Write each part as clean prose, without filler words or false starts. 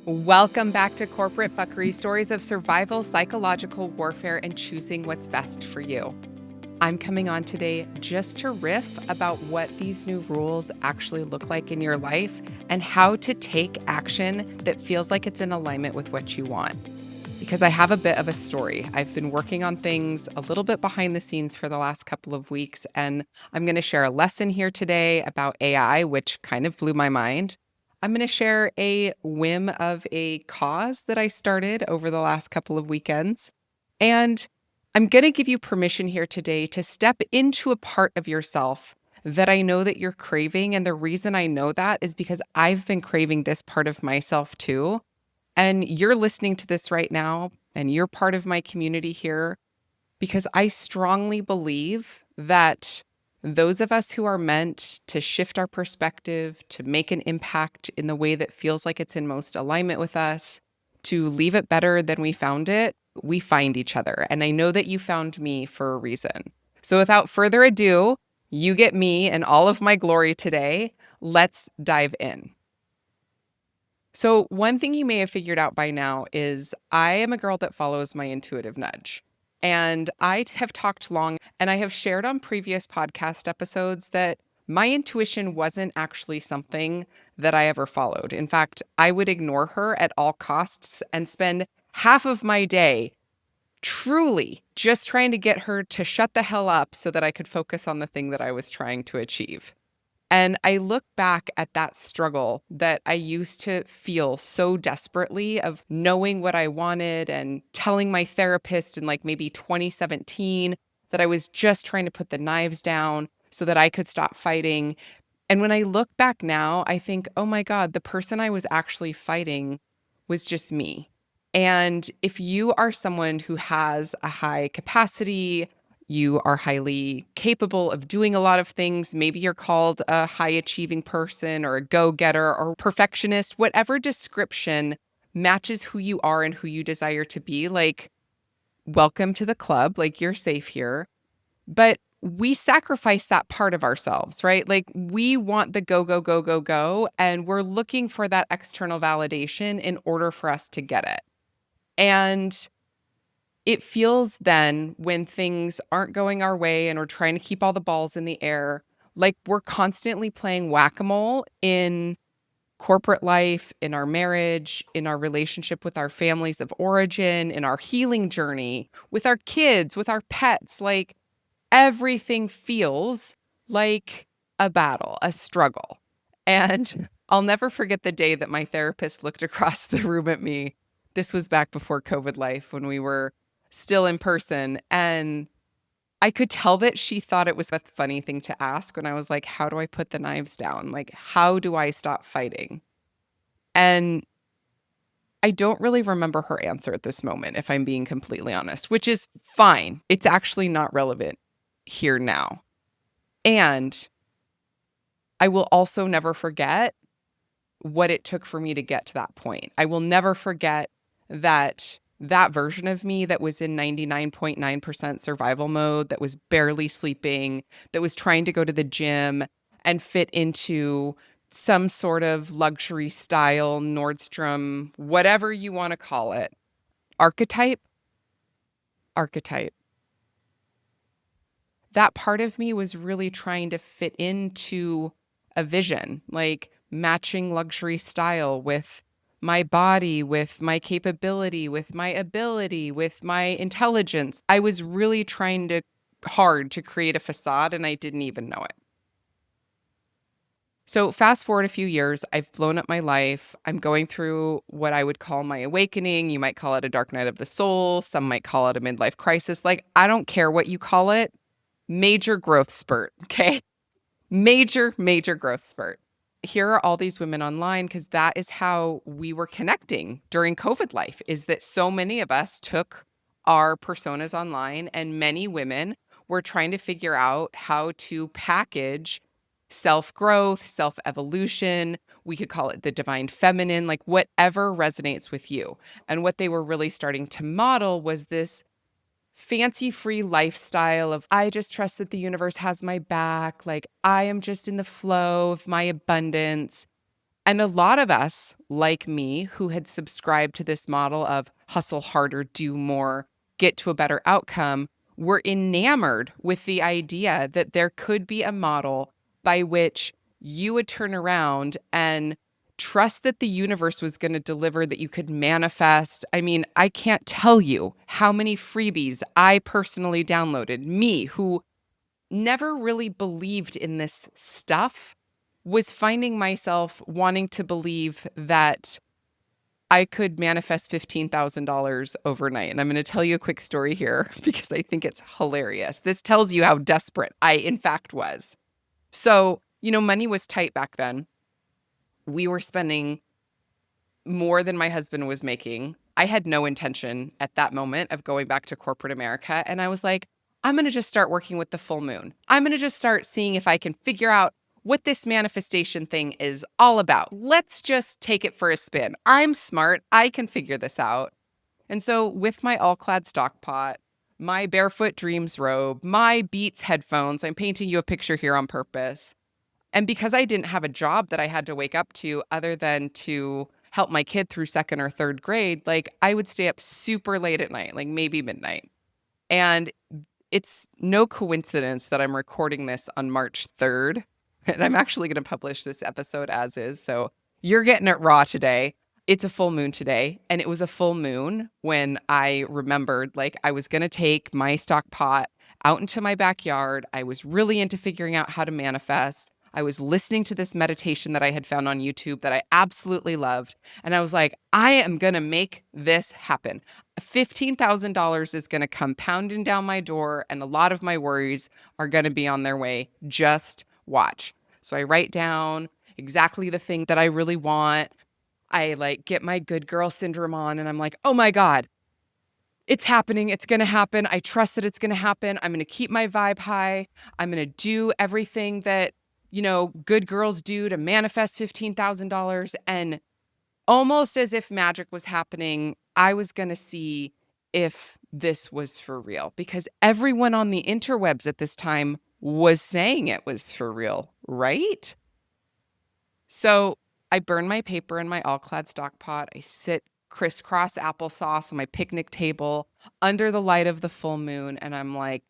Welcome back to Corporate Fuckery, stories of survival, psychological warfare, and choosing what's best for you. I'm coming on today just to riff about what these new rules actually look like in your life and how to take action that feels like it's in alignment with what you want. Because I have a bit of a story. I've been working on things a little bit behind the scenes for the last couple of weeks, and I'm going to share a lesson here today about AI, which kind of blew my mind. I'm going to share a whim of a cause that I started over the last couple of weekends. And I'm going to give you permission here today to step into a part of yourself that I know that you're craving. And the reason I know that is because I've been craving this part of myself too. And you're listening to this right now, and you're part of my community here because I strongly believe that those of us who are meant to shift our perspective, to make an impact in the way that feels like it's in most alignment with us, to leave it better than we found it, we find each other. And I know that you found me for a reason. So without further ado, you get me and all of my glory today. Let's dive in. So, one thing you may have figured out by now is I am a girl that follows my intuitive nudge. And I have talked long and I have shared on previous podcast episodes that my intuition wasn't actually something that I ever followed. In fact, I would ignore her at all costs and spend half of my day truly just trying to get her to shut the hell up so that I could focus on the thing that I was trying to achieve. And I look back at that struggle that I used to feel so desperately of knowing what I wanted and telling my therapist in like maybe 2017 that I was just trying to put the knives down so that I could stop fighting. And when I look back now, I think, oh my God, the person I was actually fighting was just me. And if you are someone who has a high capacity, you are highly capable of doing a lot of things. Maybe you're called a high achieving person or a go-getter or perfectionist, whatever description matches who you are and who you desire to be. Like, welcome to the club. Like, you're safe here. But we sacrifice that part of ourselves, right? Like, we want the go, go, go, go, go. And we're looking for that external validation in order for us to get it. And it feels then when things aren't going our way and we're trying to keep all the balls in the air, like we're constantly playing whack-a-mole in corporate life, in our marriage, in our relationship with our families of origin, in our healing journey, with our kids, with our pets. Like everything feels like a battle, a struggle. And I'll never forget the day that my therapist looked across the room at me. This was back before COVID life when we were still in person. And I could tell that she thought it was a funny thing to ask when I was like, how do I put the knives down? Like, how do I stop fighting? And I don't really remember her answer at this moment, if I'm being completely honest, which is fine. It's actually not relevant here now. And I will also never forget what it took for me to get to that point. I will never forget that version of me that was in 99.9% survival mode, that was barely sleeping, that was trying to go to the gym and fit into some sort of luxury style, Nordstrom, whatever you want to call it. Archetype. That part of me was really trying to fit into a vision, like matching luxury style with my body, with my capability, with my ability, with my intelligence. I was really trying hard to create a facade, and I didn't even know it. So fast forward a few years, I've blown up my life. I'm going through what I would call my awakening. You might call it a dark night of the soul. Some might call it a midlife crisis. Like, I don't care what you call it. Major growth spurt, okay? Major growth spurt. Here are all these women online because that is how we were connecting during COVID life, is that so many of us took our personas online and many women were trying to figure out how to package self-growth, self-evolution. We could call it the divine feminine, like whatever resonates with you. And what they were really starting to model was this fancy free lifestyle of I just trust that the universe has my back. Like I am just in the flow of my abundance. And a lot of us, like me, who had subscribed to this model of hustle harder, do more, get to a better outcome, were enamored with the idea that there could be a model by which you would turn around and trust that the universe was going to deliver, that you could manifest. I mean, I can't tell you how many freebies I personally downloaded, me, who never really believed in this stuff, was finding myself wanting to believe that I could manifest $15,000 overnight. And I'm going to tell you a quick story here because I think it's hilarious. This tells you how desperate I, in fact, was. So, money was tight back then. We were spending more than my husband was making. I had no intention at that moment of going back to corporate America. And I was like, I'm going to just start working with the full moon. I'm going to just start seeing if I can figure out what this manifestation thing is all about. Let's just take it for a spin. I'm smart. I can figure this out. And so with my all-clad stock pot, my barefoot dreams robe, my Beats headphones, I'm painting you a picture here on purpose. And because I didn't have a job that I had to wake up to other than to help my kid through second or third grade, like I would stay up super late at night, like maybe midnight. And it's no coincidence that I'm recording this on March 3rd. And I'm actually going to publish this episode as is. So you're getting it raw today. It's a full moon today. And it was a full moon when I remembered like I was going to take my stock pot out into my backyard. I was really into figuring out how to manifest. I was listening to this meditation that I had found on YouTube that I absolutely loved. And I was like, I am going to make this happen. $15,000 is going to come pounding down my door, and a lot of my worries are going to be on their way. Just watch. So I write down exactly the thing that I really want. I like get my good girl syndrome on, and I'm like, oh my God, it's happening. It's going to happen. I trust that it's going to happen. I'm going to keep my vibe high. I'm going to do everything that good girls do to manifest $15,000. And almost as if magic was happening, I was going to see if this was for real because everyone on the interwebs at this time was saying it was for real, right? So I burn my paper in my all-clad stock pot. I sit crisscross applesauce on my picnic table under the light of the full moon. And I'm like,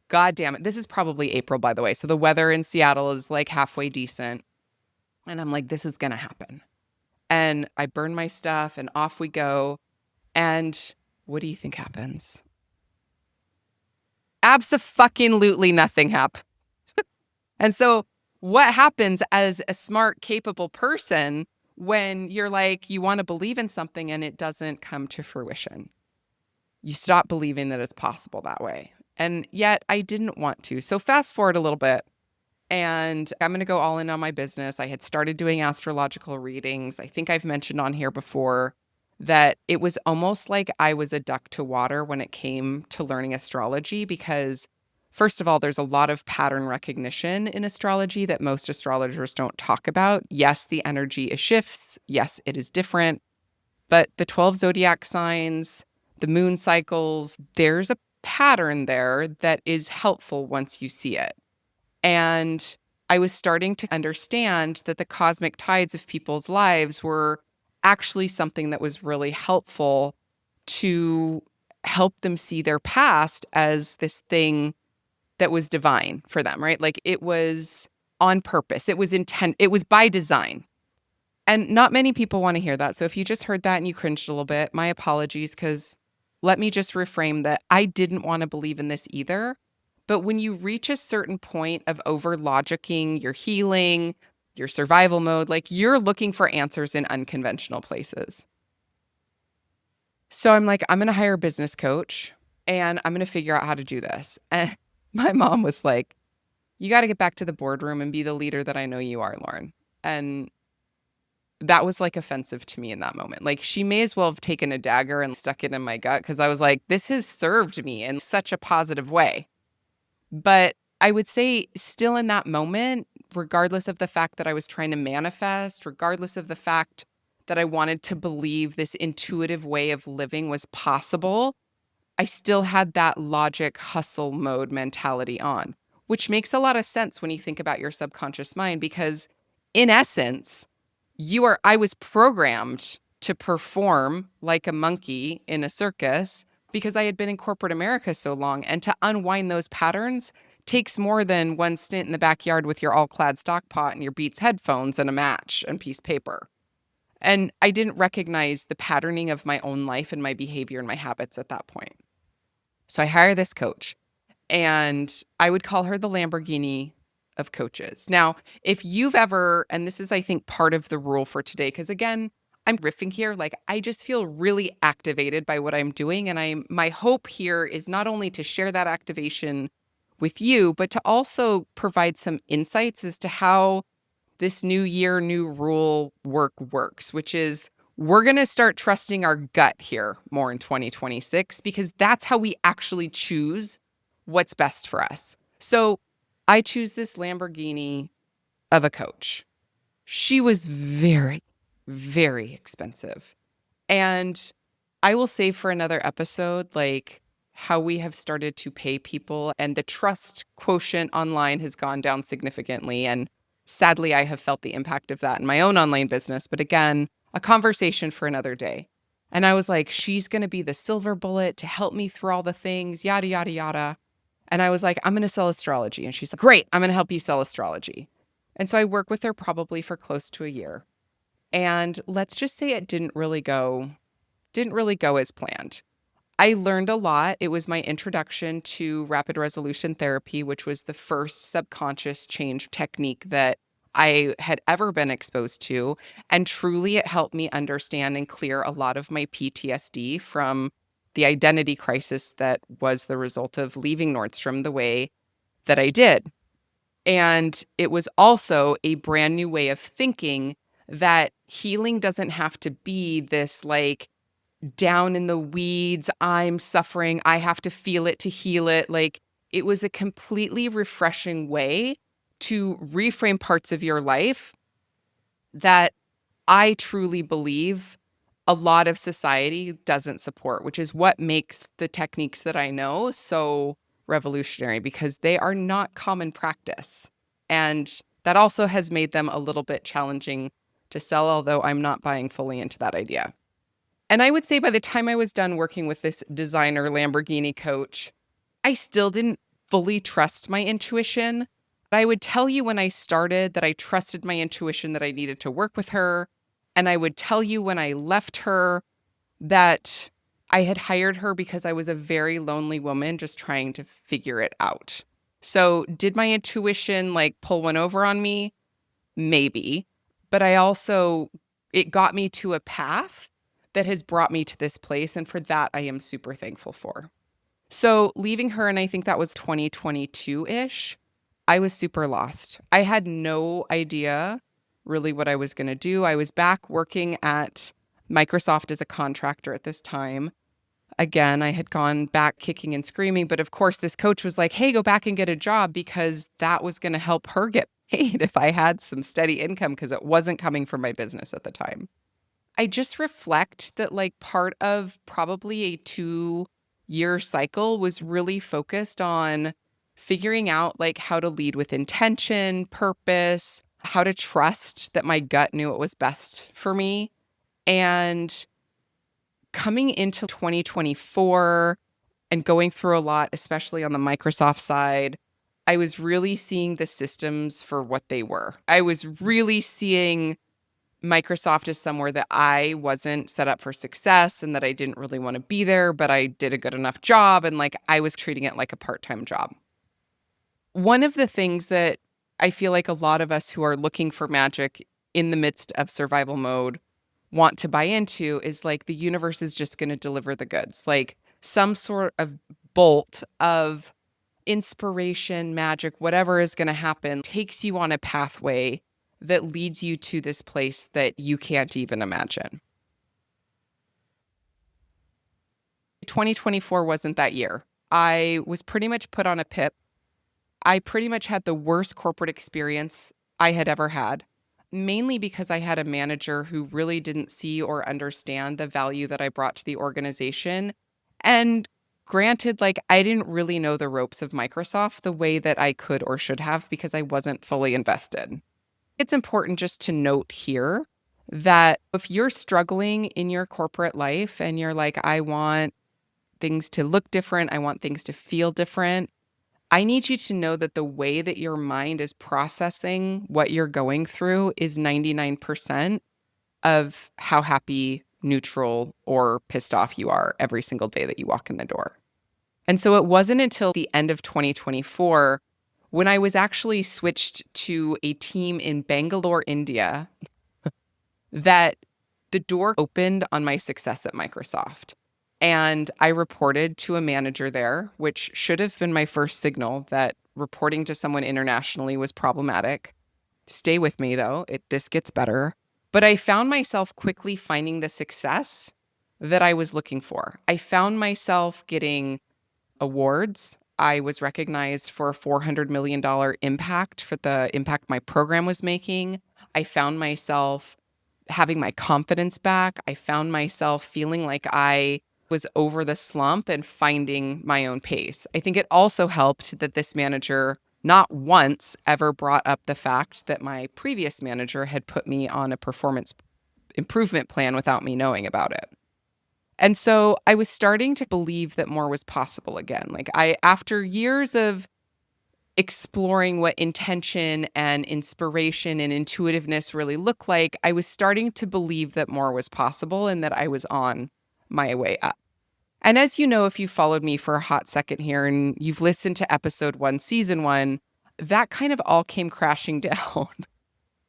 God damn it. This is probably April, by the way. So the weather in Seattle is like halfway decent. And I'm like, this is going to happen. And I burn my stuff and off we go. And what do you think happens? Abso-fucking-lutely nothing happens. And so what happens as a smart, capable person when you're like, you want to believe in something and it doesn't come to fruition? You stop believing that it's possible that way. And yet I didn't want to. So fast forward a little bit, and I'm going to go all in on my business. I had started doing astrological readings. I think I've mentioned on here before that it was almost like I was a duck to water when it came to learning astrology because, first of all, there's a lot of pattern recognition in astrology that most astrologers don't talk about. Yes, the energy shifts. Yes, it is different. But the 12 zodiac signs, the moon cycles, there's a pattern there that is helpful once you see it. And I was starting to understand that the cosmic tides of people's lives were actually something that was really helpful to help them see their past as this thing that was divine for them, right? Like it was on purpose. It was it was by design. And not many people want to hear that. So if you just heard that and you cringed a little bit, my apologies, because let me just reframe that I didn't want to believe in this either. But when you reach a certain point of over logicking your healing, your survival mode, like you're looking for answers in unconventional places. So I'm like, I'm going to hire a business coach and I'm going to figure out how to do this. And my mom was like, you got to get back to the boardroom and be the leader that I know you are, Lauren. And that was like offensive to me in that moment. Like she may as well have taken a dagger and stuck it in my gut because I was like, this has served me in such a positive way. But I would say still in that moment, regardless of the fact that I was trying to manifest, regardless of the fact that I wanted to believe this intuitive way of living was possible, I still had that logic hustle mode mentality on, which makes a lot of sense when you think about your subconscious mind, because in essence, I was programmed to perform like a monkey in a circus because I had been in corporate America so long. And to unwind those patterns takes more than one stint in the backyard with your all clad stock pot and your Beats headphones and a match and piece of paper. And I didn't recognize the patterning of my own life and my behavior and my habits at that point. So I hired this coach, and I would call her the Lamborghini of coaches. Now, if you've ever, and this is, I think, part of the rule for today, because again, I'm riffing here, like I just feel really activated by what I'm doing. And my hope here is not only to share that activation with you, but to also provide some insights as to how this new year, new rule works, which is we're going to start trusting our gut here more in 2026 because that's how we actually choose what's best for us. So I choose this Lamborghini of a coach. She was very, very expensive. And I will save for another episode, like how we have started to pay people and the trust quotient online has gone down significantly. And sadly, I have felt the impact of that in my own online business. But again, a conversation for another day. And I was like, she's going to be the silver bullet to help me through all the things, yada, yada, yada. And I was like, I'm going to sell astrology. And she's like, great, I'm going to help you sell astrology. And so I worked with her probably for close to a year. And let's just say it didn't really go as planned. I learned a lot. It was my introduction to rapid resolution therapy, which was the first subconscious change technique that I had ever been exposed to. And truly, it helped me understand and clear a lot of my PTSD from the identity crisis that was the result of leaving Nordstrom the way that I did. And it was also a brand new way of thinking that healing doesn't have to be this like down in the weeds, I'm suffering, I have to feel it to heal it. Like it was a completely refreshing way to reframe parts of your life that I truly believe a lot of society doesn't support, which is what makes the techniques that I know so revolutionary because they are not common practice. And that also has made them a little bit challenging to sell, although I'm not buying fully into that idea. And I would say by the time I was done working with this designer Lamborghini coach, I still didn't fully trust my intuition. I would tell you when I started that I trusted my intuition that I needed to work with her. And I would tell you when I left her that I had hired her because I was a very lonely woman just trying to figure it out. So, did my intuition like pull one over on me? Maybe. But it got me to a path that has brought me to this place. And for that, I am super thankful for. So leaving her, and I think that was 2022 ish, I was super lost. I had no idea really what I was going to do. I was back working at Microsoft as a contractor at this time. Again, I had gone back kicking and screaming. But of course, this coach was like, hey, go back and get a job because that was going to help her get paid if I had some steady income because it wasn't coming from my business at the time. I just reflect that like part of probably a 2-year cycle was really focused on figuring out like how to lead with intention, purpose, how to trust that my gut knew what was best for me. And coming into 2024 and going through a lot, especially on the Microsoft side, I was really seeing the systems for what they were. I was really seeing Microsoft as somewhere that I wasn't set up for success and that I didn't really want to be there, but I did a good enough job. And like I was treating it like a part-time job. One of the things that I feel like a lot of us who are looking for magic in the midst of survival mode want to buy into is like the universe is just going to deliver the goods, like some sort of bolt of inspiration, magic, whatever is going to happen takes you on a pathway that leads you to this place that you can't even imagine. 2024 wasn't that year. I was pretty much put on a pip. I pretty much had the worst corporate experience I had ever had, mainly because I had a manager who really didn't see or understand the value that I brought to the organization. And granted, like I didn't really know the ropes of Microsoft the way that I could or should have because I wasn't fully invested. It's important just to note here that if you're struggling in your corporate life and you're like, I want things to look different, I want things to feel different, I need you to know that the way that your mind is processing what you're going through is 99% of how happy, neutral, or pissed off you are every single day that you walk in the door. And so it wasn't until the end of 2024 when I was actually switched to a team in Bangalore, India, that the door opened on my success at Microsoft. And I reported to a manager there, which should have been my first signal that reporting to someone internationally was problematic. Stay with me, though. This gets better. But I found myself quickly finding the success that I was looking for. I found myself getting awards. I was recognized for a $400 million impact for the impact my program was making. I found myself having my confidence back. I found myself feeling like I was over the slump and finding my own pace. I think it also helped that this manager not once ever brought up the fact that my previous manager had put me on a performance improvement plan without me knowing about it. And so I was starting to believe that more was possible again. After years of exploring what intention and inspiration and intuitiveness really look like, I was starting to believe that more was possible and that I was on my way up. And as you know, if you followed me for a hot second here and you've listened to episode 1, season 1, that kind of all came crashing down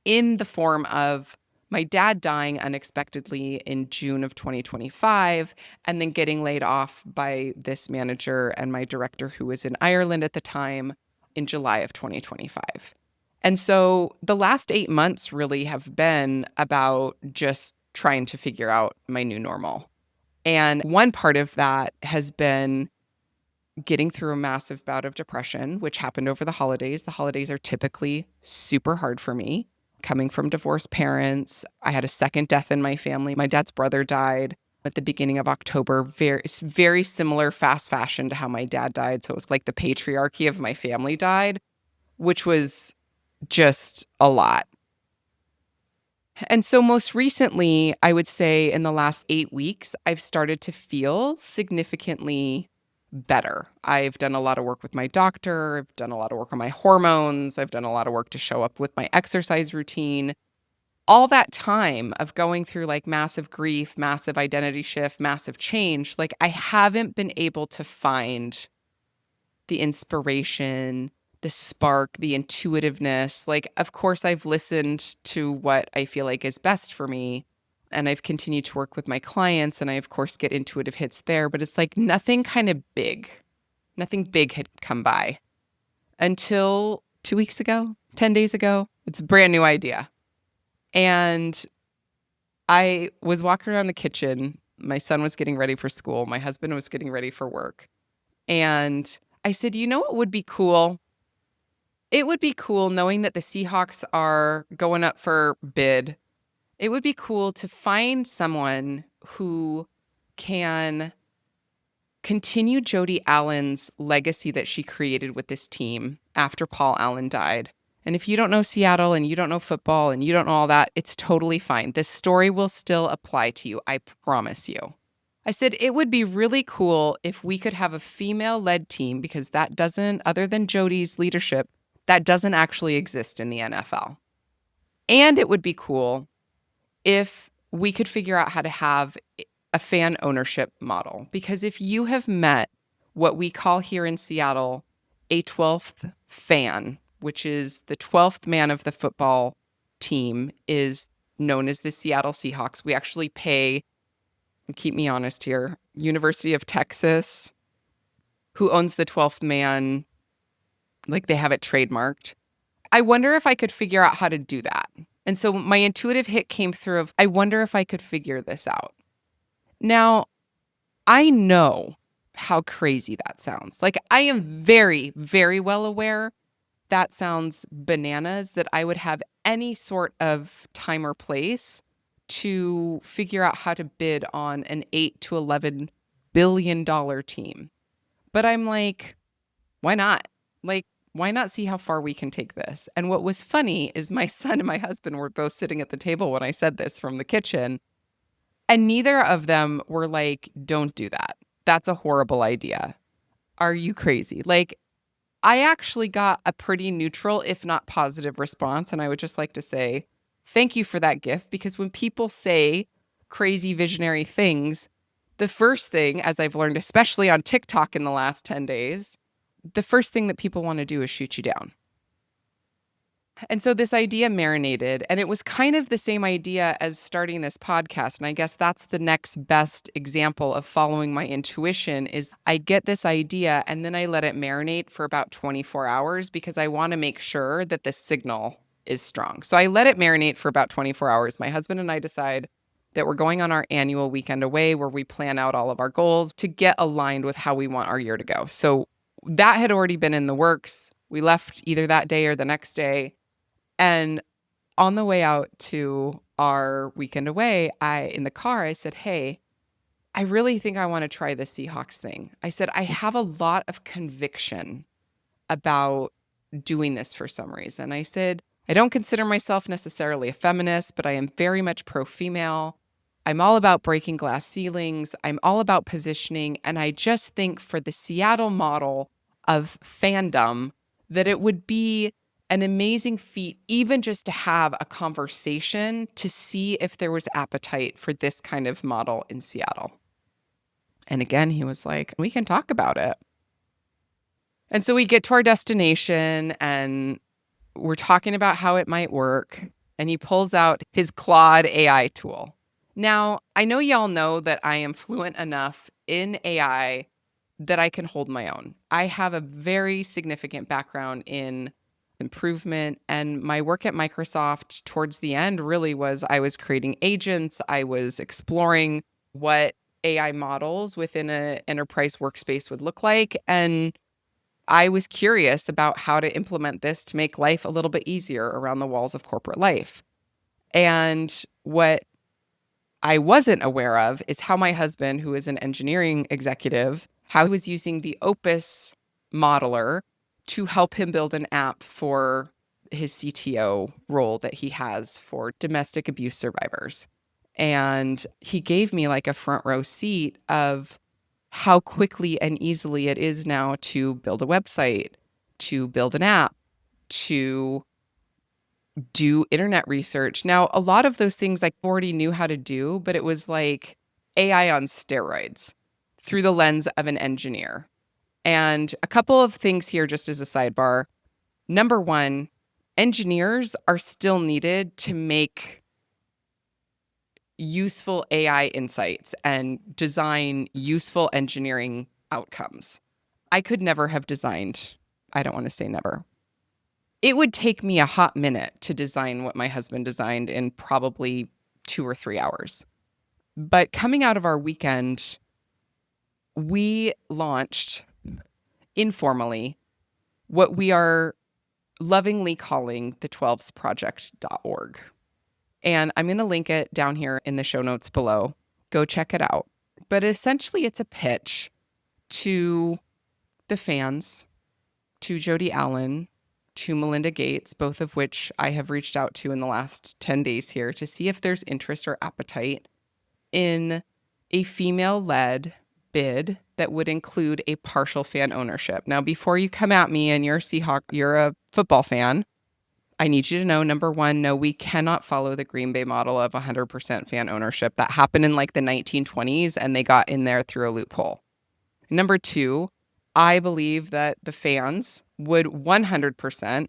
in the form of my dad dying unexpectedly in June of 2025, and then getting laid off by this manager and my director, who was in Ireland at the time, in July of 2025. And so the last 8 months really have been about just trying to figure out my new normal. And one part of that has been getting through a massive bout of depression, which happened over the holidays. The holidays are typically super hard for me. Coming from divorced parents, I had a second death in my family. My dad's brother died at the beginning of October, very similar fast fashion to how my dad died. So it was like the patriarchy of my family died, which was just a lot. And so most recently, I would say in the last 8 weeks, I've started to feel significantly better. I've done a lot of work with my doctor. I've done a lot of work on my hormones. I've done a lot of work to show up with my exercise routine. All that time of going through like massive grief, massive identity shift, massive change, like I haven't been able to find the inspiration, the spark, the intuitiveness. Like, of course, I've listened to what I feel like is best for me. And I've continued to work with my clients, and I, of course, get intuitive hits there. But it's like nothing big had come by until 2 weeks ago, 10 days ago. It's a brand new idea. And I was walking around the kitchen. My son was getting ready for school. My husband was getting ready for work. And I said, you know what would be cool? It would be cool knowing that the Seahawks are going up for bid. It would be cool to find someone who can continue Jody Allen's legacy that she created with this team after Paul Allen died. And if you don't know Seattle and you don't know football and you don't know all that, it's totally fine. This story will still apply to you. I promise you. I said it would be really cool if we could have a female-led team, because that doesn't, other than Jody's leadership, that doesn't actually exist in the NFL. And it would be cool if we could figure out how to have a fan ownership model. Because if you have met what we call here in Seattle a 12th fan, which is the 12th man of the football team, is known as the Seattle Seahawks. We actually pay, keep me honest here, University of Texas, who owns the 12th man, like they have it trademarked. I wonder if I could figure out how to do that. And so my intuitive hit came through of, I wonder if I could figure this out. Now, I know how crazy that sounds. Like, I am very, very well aware that sounds bananas, that I would have any sort of time or place to figure out how to bid on an $8 to $11 billion team. But I'm like, why not? Like, Why not see how far we can take this? And what was funny is my son and my husband were both sitting at the table when I said this from the kitchen, and neither of them were like, don't do that. That's a horrible idea. Are you crazy? Like, I actually got a pretty neutral, if not positive response. And I would just like to say, thank you for that gift, because when people say crazy visionary things, the first thing, as I've learned, especially on TikTok in the last 10 days, the first thing that people want to do is shoot you down. And so this idea marinated, and it was kind of the same idea as starting this podcast. And I guess that's the next best example of following my intuition is I get this idea and then I let it marinate for about 24 hours because I want to make sure that the signal is strong. So I let it marinate for about 24 hours. My husband and I decide that we're going on our annual weekend away where we plan out all of our goals to get aligned with how we want our year to go. So that had already been in the works. We left either that day or the next day. And on the way out to our weekend away, in the car, I said, hey, I really think I want to try the Seahawks thing. I said, I have a lot of conviction about doing this for some reason. I said, I don't consider myself necessarily a feminist, but I am very much pro-female. I'm all about breaking glass ceilings. I'm all about positioning. And I just think for the Seattle model of fandom, that it would be an amazing feat, even just to have a conversation to see if there was appetite for this kind of model in Seattle. And again, he was like, we can talk about it. And so we get to our destination and we're talking about how it might work. And he pulls out his Claude AI tool. Now, I know y'all know that I am fluent enough in AI that I can hold my own. I have a very significant background in improvement, and my work at Microsoft towards the end really was I was creating agents. I was exploring what AI models within an enterprise workspace would look like. And I was curious about how to implement this to make life a little bit easier around the walls of corporate life. And what I wasn't aware of is how my husband, who is an engineering executive, how he was using the Opus modeler to help him build an app for his CTO role that he has for domestic abuse survivors. And he gave me like a front row seat of how quickly and easily it is now to build a website, to build an app, to do internet research. Now, a lot of those things I already knew how to do, but it was like AI on steroids through the lens of an engineer. And a couple of things here, just as a sidebar. Number one, engineers are still needed to make useful AI insights and design useful engineering outcomes. I could never have designed, I don't want to say never. It would take me a hot minute to design what my husband designed in probably 2 or 3 hours. But coming out of our weekend, we launched informally what we are lovingly calling the 12sproject.org. And I'm going to link it down here in the show notes below. Go check it out. But essentially, it's a pitch to the fans, to Jody Allen, to Melinda Gates, both of which I have reached out to in the last 10 days here to see if there's interest or appetite in a female-led bid that would include a partial fan ownership. Now, before you come at me and you're a football fan, I need you to know, number one, no, we cannot follow the Green Bay model of 100% fan ownership. That happened in like the 1920s and they got in there through a loophole. Number two, I believe that the fans would 100%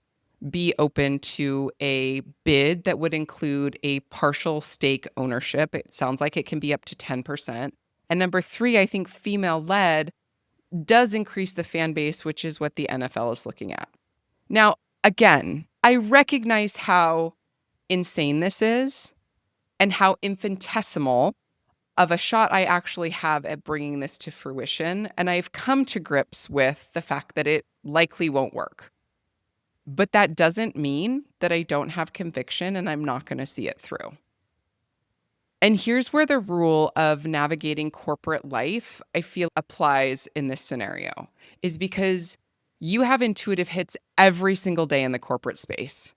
be open to a bid that would include a partial stake ownership. It sounds like it can be up to 10%. And number three, I think female-led does increase the fan base, which is what the NFL is looking at. Now, again, I recognize how insane this is and how infinitesimal of a shot I actually have at bringing this to fruition. And I've come to grips with the fact that it likely won't work. But that doesn't mean that I don't have conviction and I'm not going to see it through. And here's where the rule of navigating corporate life, I feel, applies in this scenario, is because You have intuitive hits every single day in the corporate space.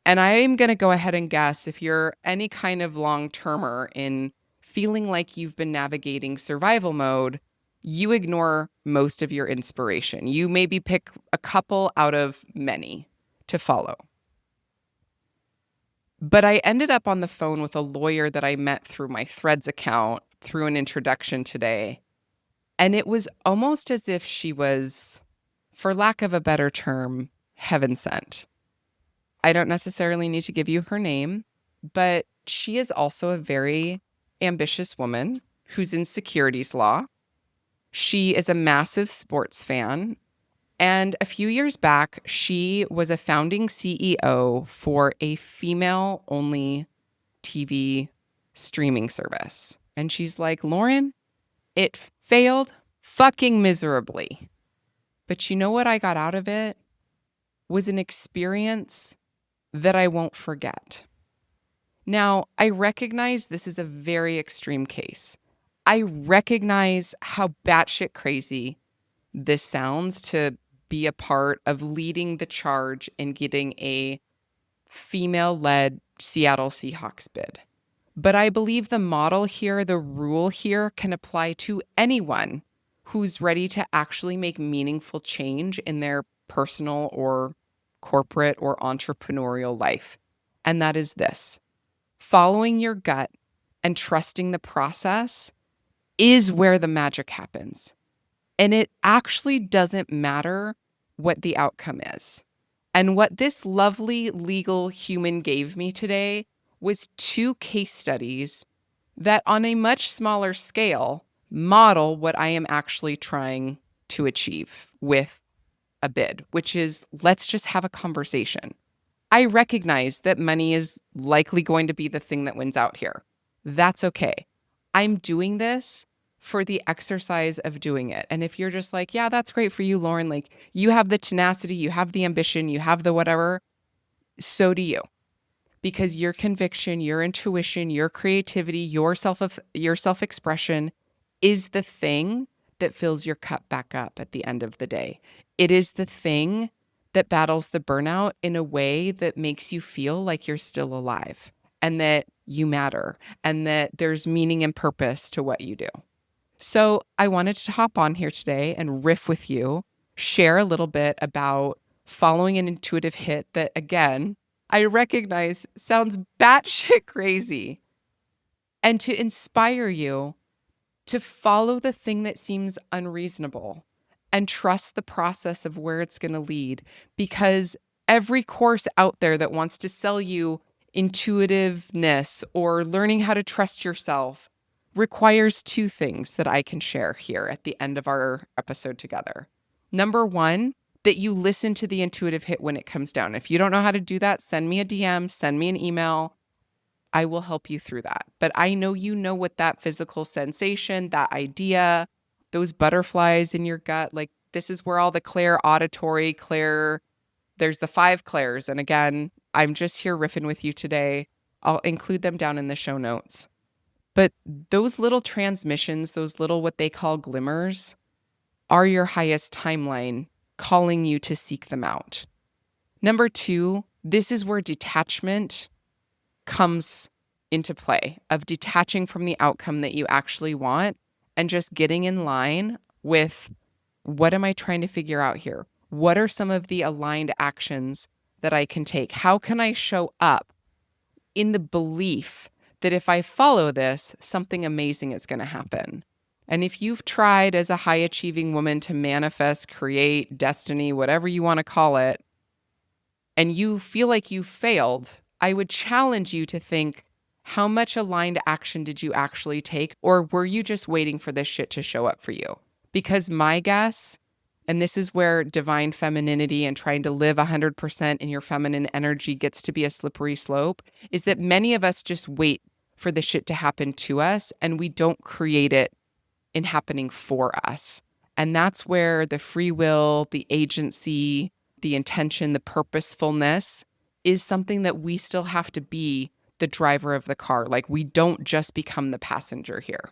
And I am going to go ahead and guess if you're any kind of long-termer in feeling like you've been navigating survival mode, you ignore most of your inspiration. You maybe pick a couple out of many to follow. But I ended up on the phone with a lawyer that I met through my Threads account through an introduction today. And it was almost as if she was, for lack of a better term, heaven sent. I don't necessarily need to give you her name, but she is also a very ambitious woman who's in securities law. She is a massive sports fan. And a few years back, she was a founding CEO for a female-only TV streaming service. And she's like, Lauren, it failed fucking miserably. But you know what I got out of it? Was an experience that I won't forget. Now, I recognize this is a very extreme case. I recognize how batshit crazy this sounds to be a part of leading the charge in getting a female-led Seattle Seahawks bid. But I believe the model here, the rule here, can apply to anyone who's ready to actually make meaningful change in their personal or corporate or entrepreneurial life. And that is this: following your gut and trusting the process is where the magic happens. And it actually doesn't matter what the outcome is. And what this lovely legal human gave me today was 2 case studies that, on a much smaller scale, model what I am actually trying to achieve with a bid, which is, let's just have a conversation. I recognize that money is likely going to be the thing that wins out here. That's okay. I'm doing this for the exercise of doing it. And if you're just like, yeah, that's great for you, Lauren, like you have the tenacity, you have the ambition, you have the whatever, so do you. Because your conviction, your intuition, your creativity, your self-expression is the thing that fills your cup back up at the end of the day. It is the thing that battles the burnout in a way that makes you feel like you're still alive and that you matter and that there's meaning and purpose to what you do. So I wanted to hop on here today and riff with you, share a little bit about following an intuitive hit that, again, I recognize sounds batshit crazy, and to inspire you to follow the thing that seems unreasonable and trust the process of where it's going to lead. Because every course out there that wants to sell you intuitiveness or learning how to trust yourself requires 2 things that I can share here at the end of our episode together. Number 1, that you listen to the intuitive hit when it comes down. If you don't know how to do that, send me a DM, send me an email. I will help you through that. But I know you know what that physical sensation, that idea, those butterflies in your gut, like this is where all the clair auditory, clair, there's the 5 clairs. And again, I'm just here riffing with you today. I'll include them down in the show notes. But those little transmissions, those little what they call glimmers, are your highest timeline calling you to seek them out. Number 2, this is where detachment comes into play, of detaching from the outcome that you actually want and just getting in line with, what am I trying to figure out here? What are some of the aligned actions that I can take? How can I show up in the belief that if I follow this, something amazing is going to happen? And if you've tried as a high achieving woman to manifest, create, destiny, whatever you want to call it, and you feel like you failed, I would challenge you to think, how much aligned action did you actually take? Or were you just waiting for this shit to show up for you? Because my guess, and this is where divine femininity and trying to live 100% in your feminine energy gets to be a slippery slope, is that many of us just wait for the shit to happen to us and we don't create it in happening for us. And that's where the free will, the agency, the intention, the purposefulness is something that we still have to be the driver of the car. Like we don't just become the passenger here.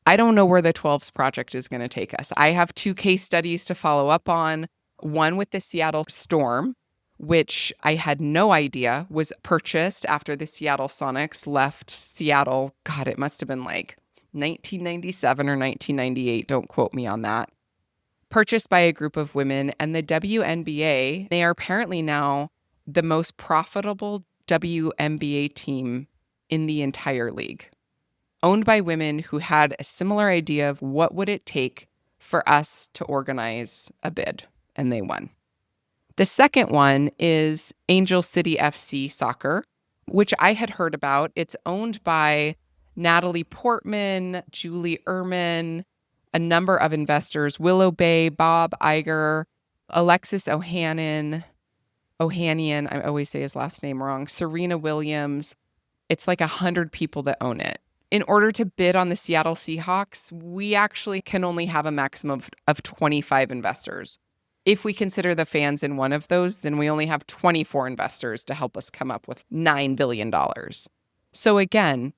I don't know where the 12s project is going to take us. I have 2 case studies to follow up on. One with the Seattle Storm, which I had no idea was purchased after the Seattle Sonics left Seattle. God, it must have been like 1997 or 1998. Don't quote me on that. Purchased by a group of women. And the WNBA, they are apparently now the most profitable WNBA team in the entire league, owned by women who had a similar idea of what would it take for us to organize a bid, and they won. The second one is Angel City FC Soccer, which I had heard about. It's owned by Natalie Portman, Julie Ehrman, a number of investors, Willow Bay, Bob Iger, Alexis Ohanian, I always say his last name wrong, Serena Williams. It's like 100 people that own it. In order to bid on the Seattle Seahawks, we actually can only have a maximum of 25 investors. If we consider the fans in one of those, then we only have 24 investors to help us come up with $9 billion. So again,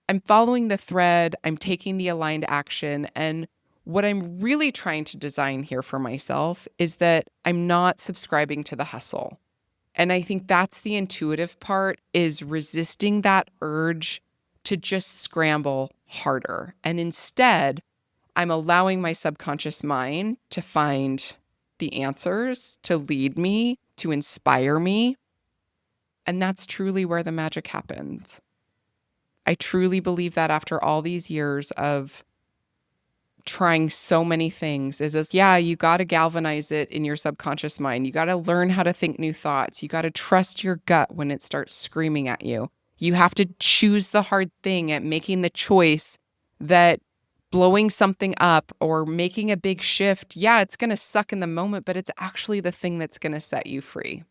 I'm following the thread, I'm taking the aligned action, and what I'm really trying to design here for myself is that I'm not subscribing to the hustle. And I think that's the intuitive part, is resisting that urge to just scramble harder. And instead, I'm allowing my subconscious mind to find the answers, to lead me, to inspire me. And that's truly where the magic happens. I truly believe that after all these years of trying so many things, you got to galvanize it in your subconscious mind. You got to learn how to think new thoughts. You got to trust your gut when it starts screaming at you. You have to choose the hard thing at making the choice that blowing something up or making a big shift, it's going to suck in the moment, but it's actually the thing that's going to set you free.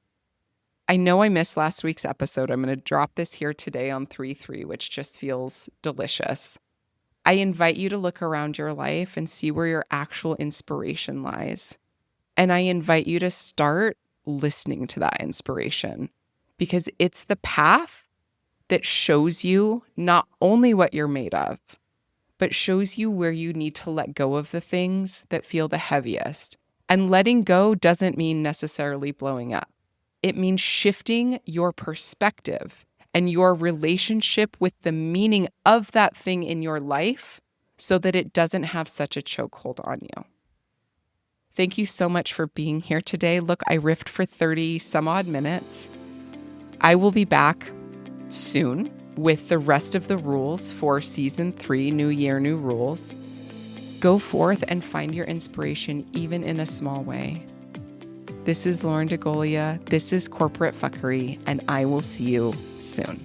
I know I missed last week's episode. I'm going to drop this here today on 3/3, which just feels delicious. I invite you to look around your life and see where your actual inspiration lies. And I invite you to start listening to that inspiration, because it's the path that shows you not only what you're made of, but shows you where you need to let go of the things that feel the heaviest. And letting go doesn't mean necessarily blowing up. It means shifting your perspective and your relationship with the meaning of that thing in your life so that it doesn't have such a chokehold on you. Thank you so much for being here today. Look, I riffed for 30 some odd minutes. I will be back soon with the rest of the rules for season 3, New Year, New Rules. Go forth and find your inspiration even in a small way. This is Lauren DeGolia. This is Corporate Fuckery, and I will see you soon.